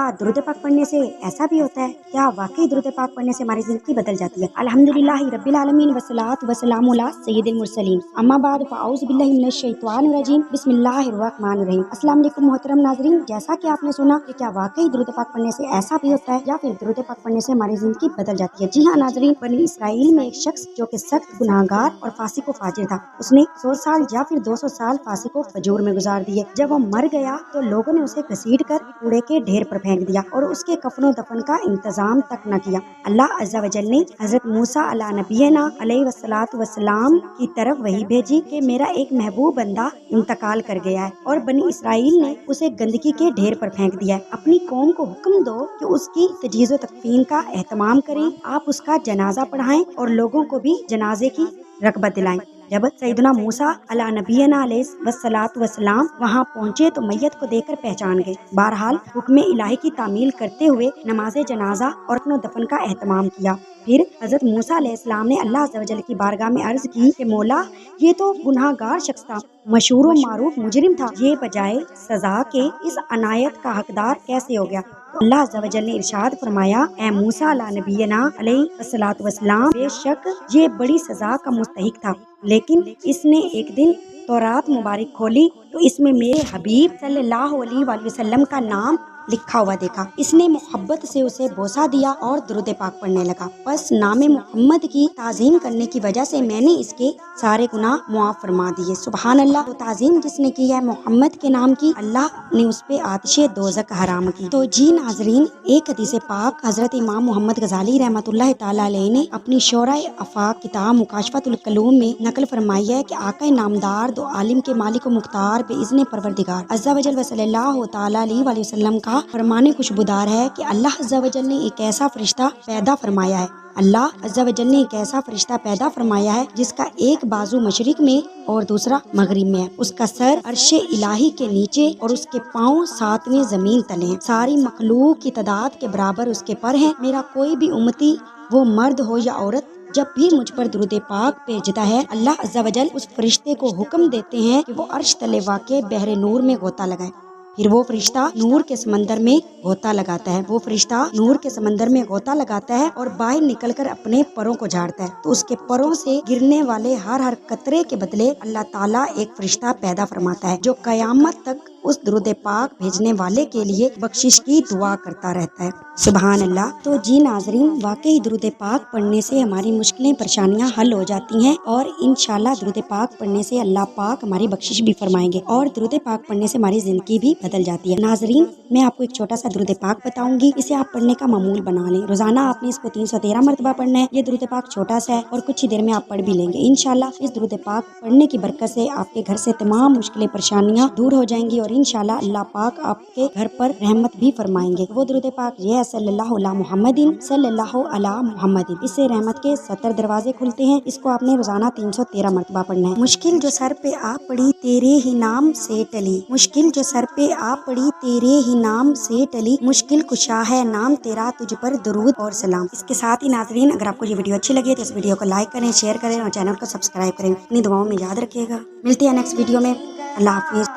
क्या दुरूद पाक पढ़ने से ऐसा भी होता है? क्या वाकई दुरूद पाक पढ़ने से हमारी जिंदगी बदल जाती है? अल्हम्दुलिल्लाहि रब्बिल आलमीन वस्सलातु वस्सलामु अला सय्यिदिल मुरसलीन अम्मा बाद फ़अऊज़ु बिल्लाहि मिनश शैतानिर रजीम बिस्मिल्लाहिर रहमानिर रहीम। अस्सलाम वालेकुम मोहतरम नाज़रीन, जैसा कि आपने सुना कि क्या वाकई दुरूद पाक पढ़ने से ऐसा भी होता है या फिर दुरूद पाक पढ़ने से हमारी जिंदगी बदल जाती है? जी हाँ नाज़रीन, बनी इसराइल में एक शख्स जो कि सख्त गुनाहगार और फासिक व फाजिर था, उसने 100 साल या फिर 200 साल फासिक व फजूर में गुजार दिए। जब वो मर गया तो लोगों ने उसे घसीट कर कूड़े के ढेर पर फेंक दिया और उसके कफनो दफन का इंतजाम तक न किया। अल्लाह अज़्ज़ा वजल ने हजरत मूसा अला नबीना अलैहि वस्सलातु वस्सलाम की तरफ वही भेजी कि मेरा एक महबूब बंदा इंतकाल कर गया है और बनी इसराइल ने उसे गंदगी के ढेर पर फेंक दिया है। अपनी कौम को हुक्म दो कि उसकी तजहीज़ व तकफीन का एहतमाम करें, आप उसका जनाजा पढ़ाएं और लोगों को भी जनाजे की रग़बत दिलाएं। जब सैयदना मूसा अला नबीना अलैहिस्सलातु वस्सलाम वहाँ पहुँचे तो मैयत को देखकर पहचान गए। बहरहाल हुक्म इलाही की तामील करते हुए नमाज़े जनाजा और अपनो दफन का एहतमाम किया। फिर हजरत मूसा अलैहिस्सलाम ने अल्लाह अज़्ज़ा वजल की बारगाह में अर्ज की कि मौला, ये तो गुनाहगार शख्स था, मशहूर व मारूफ मुजरिम था, ये बजाय सजा के इस अनायत का हकदार कैसे हो गया? तो अल्लाह अज़्ज़ा वजल ने इरशाद फरमाया, ए मूसा अला नबीना अलैहिस्सलातु वस्सलाम, बेशक ये बड़ी सजा का मुस्तहिक था, लेकिन इसने एक दिन तौरात मुबारक खोली तो इसमें मेरे हबीब सल्लल्लाहु अलैहि वसल्लम का नाम लिखा हुआ देखा। इसने मोहब्बत से उसे बोसा दिया और दुरूद पाक पढ़ने लगा। बस नामे मोहम्मद की ताज़ीम करने की वजह से मैंने इसके सारे गुनाह मुआफ फरमा दिए। सुभान अल्लाह। तो ताज़ीम जिसने की है मोहम्मद के नाम की, अल्लाह ने उस पे आतिशे दोज़ख हराम की। तो जी नाजरीन, एक हदीस पाक हजरत इमाम मोहम्मद गजाली रहमतुल्लाह ताला अलैहि ने अपनी शोराए आफाक किताब मुकाशफतुल कलूम में नकल फरमाई है कि आका नामदार दो आलिम के मालिक व मुख्तार बेइज़्ने परवरदिगार अज़्ज़ा वजल व सल्लल्लाहु ताला अलैहि वसल्लम का फरमाने खुशबुदार है कि अल्लाह अज़्ज़ा वजल ने एक ऐसा फरिश्ता पैदा फरमाया है। अल्लाह अज़्ज़ा वजल ने एक ऐसा फरिश्ता पैदा फरमाया है जिसका एक बाजू मशरिक में और दूसरा मगरिब में है। उसका सर अर्शे इलाही के नीचे और उसके पाँव 7वें जमीन तले हैं। सारी मखलूक की तादाद के बराबर उसके पर हैं। मेरा कोई भी उम्मती, वो मर्द हो या औरत, जब भी मुझ पर दुरूद पाक भेजता है, अल्लाह अज़्ज़ा वजल उस फरिश्ते को हुक्म देते हैं कि वो अर्श तले वाक़े बहरे नूर में गोता लगाए। फिर वो फरिश्ता नूर के समंदर में गोता लगाता है। वो फरिश्ता नूर के समंदर में गोता लगाता है और बाहर निकलकर अपने परों को झाड़ता है। तो उसके परों से गिरने वाले हर कतरे के बदले अल्लाह ताला एक फरिश्ता पैदा फरमाता है जो कयामत तक उस दुरूद पाक भेजने वाले के लिए बख्शिश की दुआ करता रहता है। सुभान अल्लाह। तो जी नाजरीन, वाकई दुरूद पाक पढ़ने से हमारी मुश्किलें परेशानियां हल हो जाती हैं और इंशाल्लाह दुरूद पाक पढ़ने से अल्लाह पाक हमारी बख्शिश भी फरमाएंगे और दुरूद पाक पढ़ने से हमारी जिंदगी भी बदल जाती है। नाजरीन, मैं आपको एक छोटा सा दुरूद पाक बताऊंगी, इसे आप पढ़ने का मामूल बना लें। रोजाना आपने इसको 313 मरतबा पढ़ना है। ये दुरूद पाक छोटा सा है और कुछ ही देर में आप पढ़ भी लेंगे। इंशाल्लाह इस दुरूद पाक पढ़ने की बरकत से आपके घर से तमाम मुश्किलें परेशानियां दूर हो जाएंगी और इंशाल्लाह अल्लाह पाक आपके घर पर रहमत भी फरमाएंगे। वो दुरूद पाक ये है, सल्लल्लाहु अला मुहम्मदिन सल्लल्लाहु अला मुहम्मदिन। इससे रहमत के 70 दरवाजे खुलते हैं। इसको आपने रोजाना 313 मरतबा पढ़ना है। मुश्किल जो सर पे आ पड़ी तेरे ही नाम से टली, मुश्किल जो सर पे आ पड़ी तेरे ही नाम से टली, मुश्किल कुशा है नाम तेरा, तुझ पर दरूद और सलाम। इसके साथ ही नाजरीन, अगर आपको ये वीडियो अच्छी लगी तो इस वीडियो को लाइक करें, शेयर करें और चैनल को सब्सक्राइब करें। अपनी दुआओं में याद रखिएगा। मिलते हैं नेक्स्ट वीडियो में। अल्लाह हाफिज।